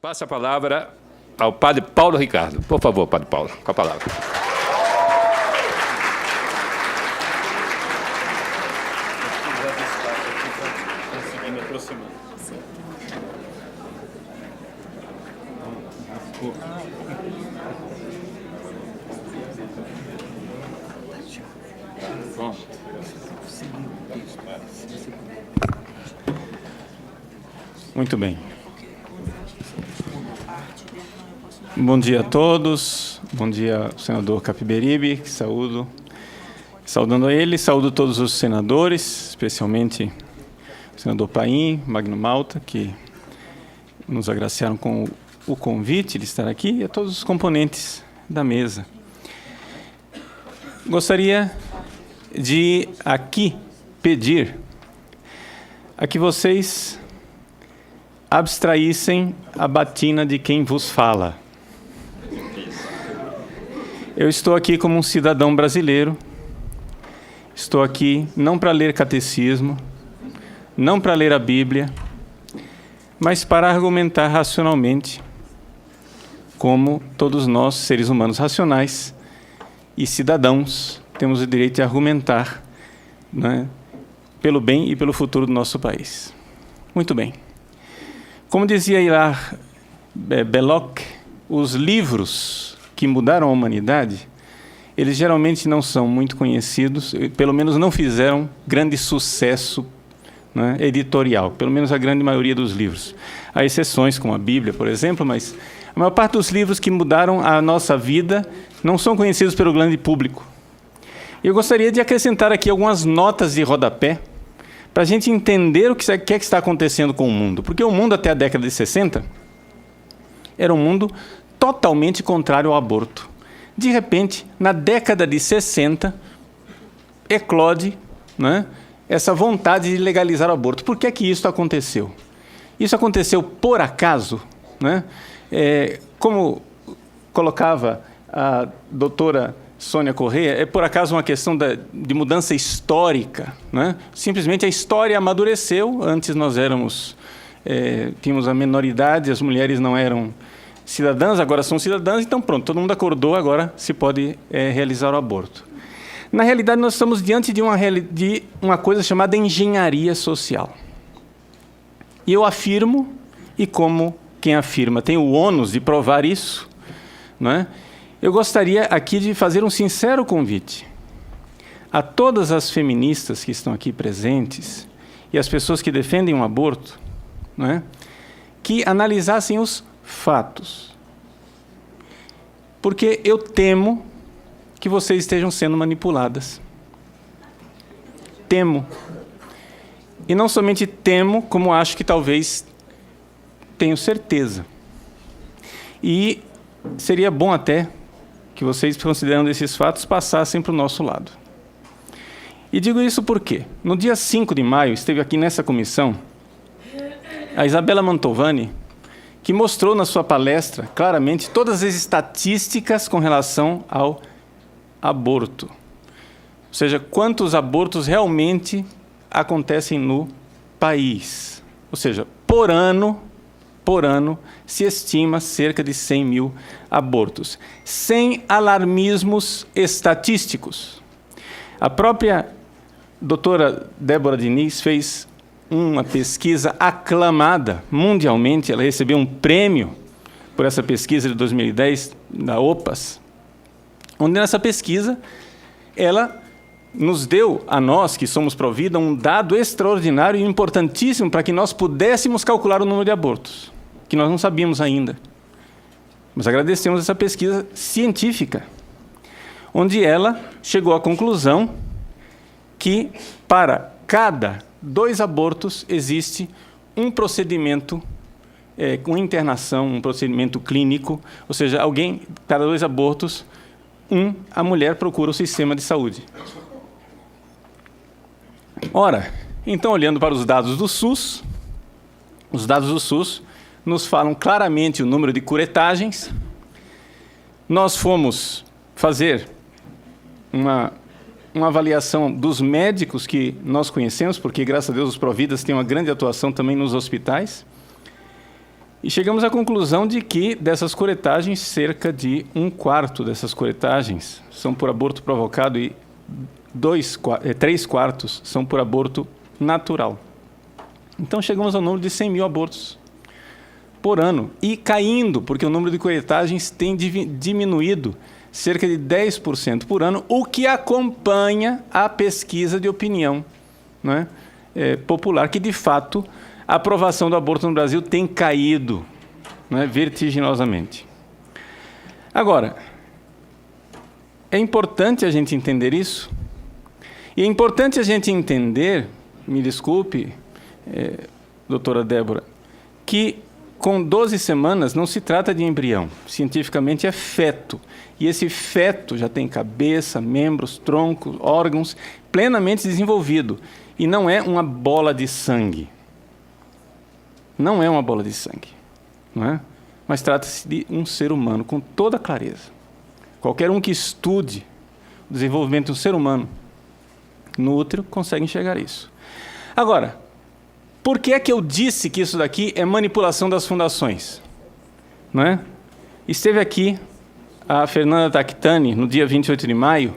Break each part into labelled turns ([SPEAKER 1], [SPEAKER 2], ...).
[SPEAKER 1] Passa a palavra ao padre Paulo Ricardo. Por favor, padre Paulo, com a palavra.
[SPEAKER 2] Muito bem. Bom dia a todos. Bom dia, senador Capiberibe, que saúdo. Saudando a ele, saúdo todos os senadores, especialmente o senador Paim, Magno Malta, que nos agraciaram com o convite de estar aqui, e a todos os componentes da mesa. Gostaria de aqui pedir a que vocês abstraíssem a batina de quem vos fala. Eu estou aqui como um cidadão brasileiro, estou aqui não para ler catecismo, não para ler a Bíblia, mas para argumentar racionalmente, como todos nós, seres humanos racionais e cidadãos, temos o direito de argumentar, né, pelo bem e pelo futuro do nosso país. Muito bem. Como dizia Hilar Belloc, os livros que mudaram a humanidade, eles geralmente não são muito conhecidos, pelo menos não fizeram grande sucesso, né, editorial, pelo menos a grande maioria dos livros. Há exceções, como a Bíblia, por exemplo, mas a maior parte dos livros que mudaram a nossa vida não são conhecidos pelo grande público. Eu gostaria de acrescentar aqui algumas notas de rodapé, para a gente entender o que é que está acontecendo com o mundo. Porque o mundo, até a década de 60, era um mundo totalmente contrário ao aborto. De repente, na década de 60, eclode, né, essa vontade de legalizar o aborto. Por que é que isso aconteceu? Isso aconteceu por acaso, né? Como colocava a doutora Sônia Correia, é por acaso uma questão de mudança histórica, né? Simplesmente a história amadureceu. Antes nós tínhamos a menoridade, as mulheres não eram cidadãs, agora são cidadãs, então pronto, todo mundo acordou, agora se pode realizar o aborto. Na realidade, nós estamos diante de uma coisa chamada engenharia social. E eu afirmo, e como quem afirma tem o ônus de provar isso, né? Eu gostaria aqui de fazer um sincero convite a todas as feministas que estão aqui presentes e as pessoas que defendem o aborto, né, que analisassem os fatos. Porque eu temo que vocês estejam sendo manipuladas. Temo. E não somente temo, como acho que talvez tenho certeza. E seria bom até que vocês, considerando esses fatos, passassem para o nosso lado. E digo isso porque, no dia 5 de maio, esteve aqui nessa comissão a Isabella Mantovani, que mostrou na sua palestra, claramente, todas as estatísticas com relação ao aborto. Ou seja, quantos abortos realmente acontecem no país. Ou seja, por ano, se estima cerca de 100 mil abortos, sem alarmismos estatísticos. A própria doutora Débora Diniz fez uma pesquisa aclamada mundialmente, ela recebeu um prêmio por essa pesquisa de 2010, da OPAS, onde nessa pesquisa ela nos deu, a nós que somos Provida, um dado extraordinário e importantíssimo para que nós pudéssemos calcular o número de abortos, que nós não sabíamos ainda. Mas agradecemos essa pesquisa científica, onde ela chegou à conclusão que, para cada 2 abortos, existe um procedimento com internação, um procedimento clínico, ou seja, cada 2 abortos, a mulher procura o sistema de saúde. Ora, então, olhando para os dados do SUS, nos falam claramente o número de curetagens. Nós fomos fazer uma avaliação dos médicos que nós conhecemos, porque, graças a Deus, os Providas têm uma grande atuação também nos hospitais. E chegamos à conclusão de que, dessas curetagens, cerca de 1/4 dessas curetagens são por aborto provocado e 3/4 são por aborto natural. Então chegamos ao número de 100 mil abortos por ano e caindo, porque o número de curetagens tem diminuído cerca de 10% por ano, o que acompanha a pesquisa de opinião, não é? Popular, que de fato a aprovação do aborto no Brasil tem caído, não é? Vertiginosamente. Agora, é importante a gente entender isso, e é importante a gente entender, me desculpe, doutora Débora, que com 12 semanas não se trata de embrião, cientificamente é feto. E esse feto já tem cabeça, membros, tronco, órgãos, plenamente desenvolvido. E não é uma bola de sangue. Não é uma bola de sangue, não é? Mas trata-se de um ser humano, com toda clareza. Qualquer um que estude o desenvolvimento de um ser humano no útero consegue enxergar isso. Agora, por que é que eu disse que isso daqui é manipulação das fundações? Não é? Esteve aqui a Fernanda Tactani, no dia 28 de maio,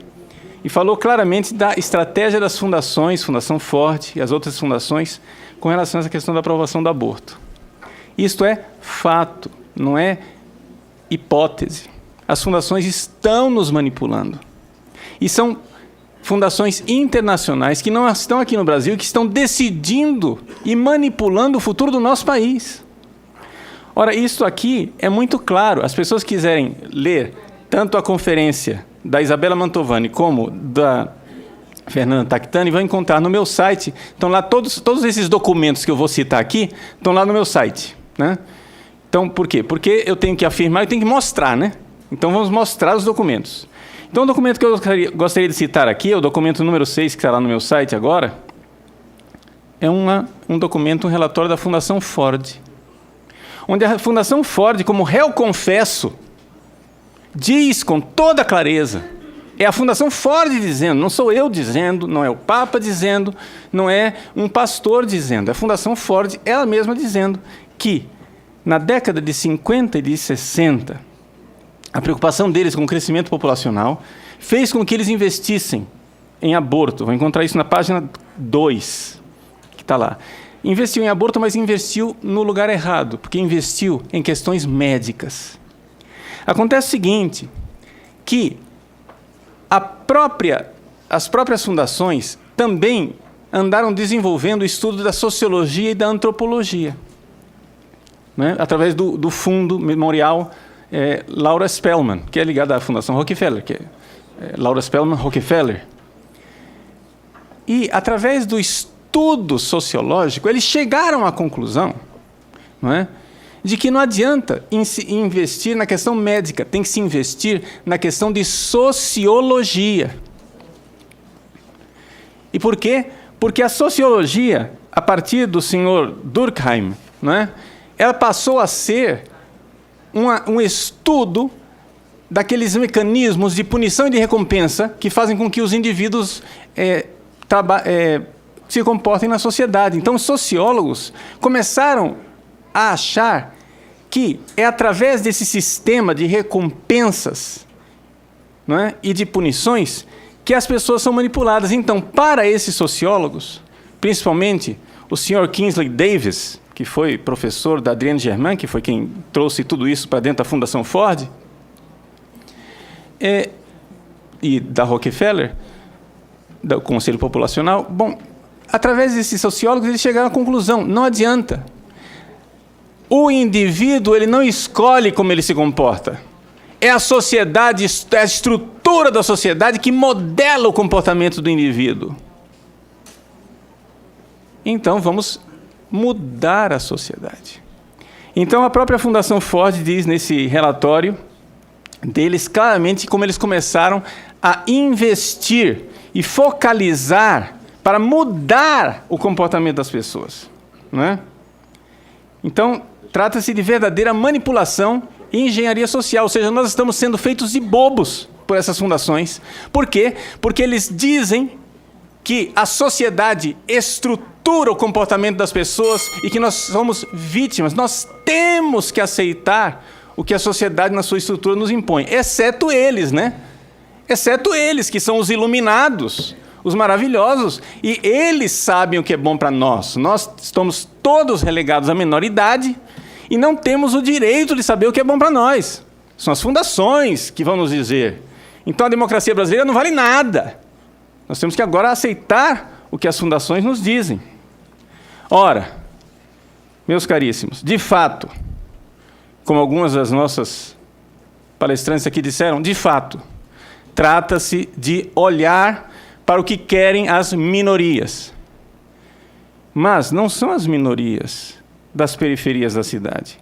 [SPEAKER 2] e falou claramente da estratégia das fundações, Fundação Ford e as outras fundações, com relação a essa questão da aprovação do aborto. Isto é fato, não é hipótese. As fundações estão nos manipulando. E são fundações internacionais que não estão aqui no Brasil, que estão decidindo e manipulando o futuro do nosso país. Ora, isso aqui é muito claro. As pessoas que quiserem ler tanto a conferência da Isabela Mantovani como da Fernanda Tactani vão encontrar no meu site. Estão lá todos esses documentos que eu vou citar aqui, estão lá no meu site, né? Então, por quê? Porque eu tenho que afirmar, eu tenho que mostrar, né? Então, vamos mostrar os documentos. Então, o documento que eu gostaria de citar aqui, é o documento número 6, que está lá no meu site agora, é um documento, um relatório da Fundação Ford, onde a Fundação Ford, como réu confesso, diz com toda clareza, é a Fundação Ford dizendo, não sou eu dizendo, não é o Papa dizendo, não é um pastor dizendo, é a Fundação Ford, ela mesma dizendo que, na década de 50 e de 60, a preocupação deles com o crescimento populacional fez com que eles investissem em aborto. Vou encontrar isso na página 2, que está lá. Investiu em aborto, mas investiu no lugar errado, porque investiu em questões médicas. Acontece o seguinte, que as próprias fundações também andaram desenvolvendo o estudo da sociologia e da antropologia, né? Através do fundo memorial Laura Spellman, que é ligada à Fundação Rockefeller, que é Laura Spellman Rockefeller. E, através do estudo sociológico, eles chegaram à conclusão, não é, de que não adianta investir na questão médica, tem que se investir na questão de sociologia. E por quê? Porque a sociologia, a partir do senhor Durkheim, não é, ela passou a ser um estudo daqueles mecanismos de punição e de recompensa que fazem com que os indivíduos se comportem na sociedade. Então, os sociólogos começaram a achar que é através desse sistema de recompensas, não é, e de punições que as pessoas são manipuladas. Então, para esses sociólogos, principalmente o Sr. Kingsley Davis, que foi professor da Adrienne Germain, que foi quem trouxe tudo isso para dentro da Fundação Ford, e da Rockefeller, do Conselho Populacional. Bom, através desses sociólogos, eles chegaram à conclusão, não adianta. O indivíduo, ele não escolhe como ele se comporta. É a sociedade, é a estrutura da sociedade que modela o comportamento do indivíduo. Então, vamos mudar a sociedade. Então, a própria Fundação Ford diz nesse relatório deles claramente como eles começaram a investir e focalizar para mudar o comportamento das pessoas, não é? Então, trata-se de verdadeira manipulação e engenharia social, ou seja, nós estamos sendo feitos de bobos por essas fundações. Por quê? Porque eles dizem que a sociedade estrutura estrutura o comportamento das pessoas e que nós somos vítimas. Nós temos que aceitar o que a sociedade na sua estrutura nos impõe, exceto eles, né? Exceto eles, que são os iluminados, os maravilhosos, e eles sabem o que é bom para nós. Nós estamos todos relegados à menoridade e não temos o direito de saber o que é bom para nós. São as fundações que vão nos dizer. Então a democracia brasileira não vale nada. Nós temos que agora aceitar o que as fundações nos dizem. Ora, meus caríssimos, de fato, como algumas das nossas palestrantes aqui disseram, de fato, trata-se de olhar para o que querem as minorias. Mas não são as minorias das periferias da cidade.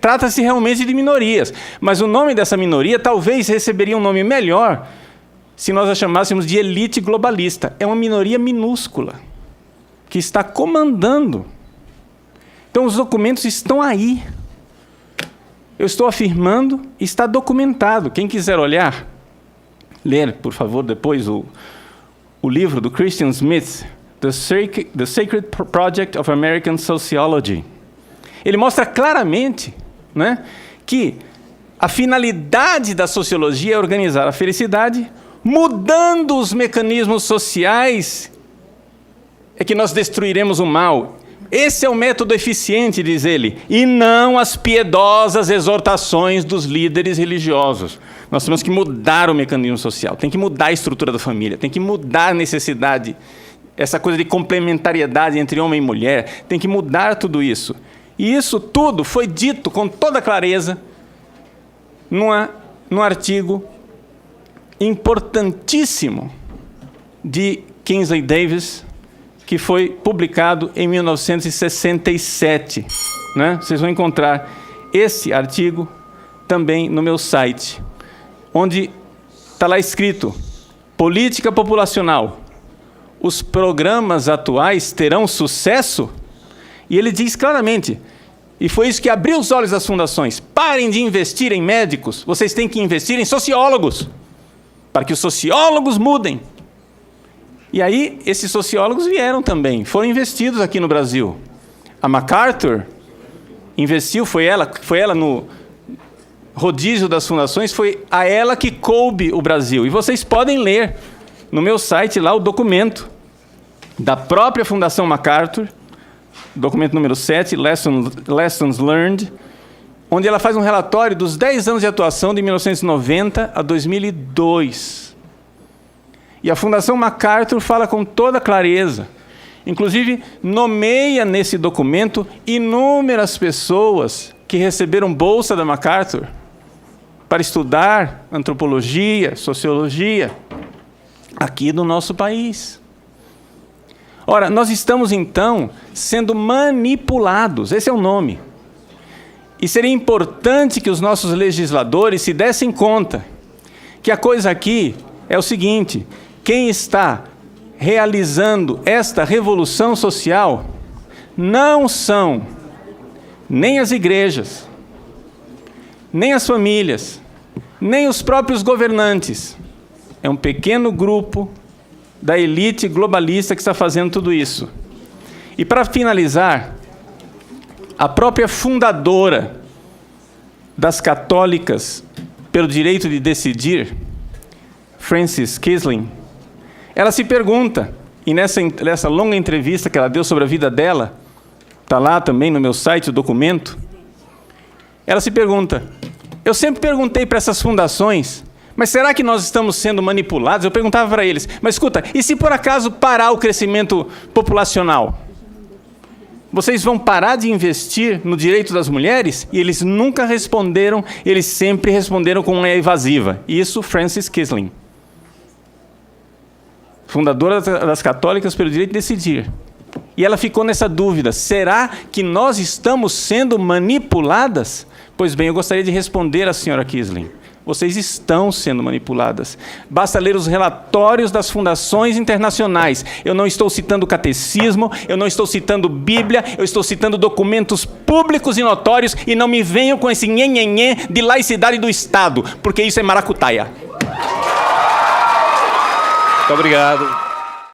[SPEAKER 2] Trata-se realmente de minorias, mas o nome dessa minoria talvez receberia um nome melhor se nós a chamássemos de elite globalista. É uma minoria minúscula que está comandando. Então os documentos estão aí. Eu estou afirmando, está documentado. Quem quiser olhar, ler, por favor, depois o livro do Christian Smith, The Sacred Project of American Sociology. Ele mostra claramente, né, que a finalidade da sociologia é organizar a felicidade, mudando os mecanismos sociais, é que nós destruiremos o mal. Esse é o método eficiente, diz ele, e não as piedosas exortações dos líderes religiosos. Nós temos que mudar o mecanismo social, tem que mudar a estrutura da família, tem que mudar a necessidade, essa coisa de complementariedade entre homem e mulher, tem que mudar tudo isso. E isso tudo foi dito com toda clareza num artigo importantíssimo de Kingsley Davis, que foi publicado em 1967. Né? Vocês vão encontrar esse artigo também no meu site, onde está lá escrito: política populacional, os programas atuais terão sucesso? E ele diz claramente, e foi isso que abriu os olhos das fundações: parem de investir em médicos, vocês têm que investir em sociólogos, para que os sociólogos mudem. E aí, esses sociólogos vieram também, foram investidos aqui no Brasil. A MacArthur investiu, foi ela no rodízio das fundações, foi a ela que coube o Brasil. E vocês podem ler no meu site lá o documento da própria Fundação MacArthur, documento número 7, Lessons Learned, onde ela faz um relatório dos 10 anos de atuação de 1990 a 2002. E a Fundação MacArthur fala com toda clareza, inclusive nomeia nesse documento inúmeras pessoas que receberam bolsa da MacArthur para estudar antropologia, sociologia, aqui do nosso país. Ora, nós estamos, então, sendo manipulados, esse é o nome. E seria importante que os nossos legisladores se dessem conta que a coisa aqui é o seguinte: quem está realizando esta revolução social não são nem as igrejas, nem as famílias, nem os próprios governantes. É um pequeno grupo da elite globalista que está fazendo tudo isso. E para finalizar, a própria fundadora das católicas pelo direito de decidir, Frances Kissling, ela se pergunta, e nessa longa entrevista que ela deu sobre a vida dela, está lá também no meu site o documento, ela se pergunta: eu sempre perguntei para essas fundações, mas será que nós estamos sendo manipulados? Eu perguntava para eles, mas escuta, e se por acaso parar o crescimento populacional? Vocês vão parar de investir no direito das mulheres? E eles nunca responderam, eles sempre responderam com uma evasiva. Isso, Frances Kissling, fundadora das católicas pelo direito de decidir. E ela ficou nessa dúvida: será que nós estamos sendo manipuladas? Pois bem, eu gostaria de responder à senhora Kissling: vocês estão sendo manipuladas. Basta ler os relatórios das fundações internacionais. Eu não estou citando catecismo, eu não estou citando Bíblia, eu estou citando documentos públicos e notórios, e não me venham com esse nhenhenhê de laicidade do Estado, porque isso é maracutaia.
[SPEAKER 1] Muito obrigado.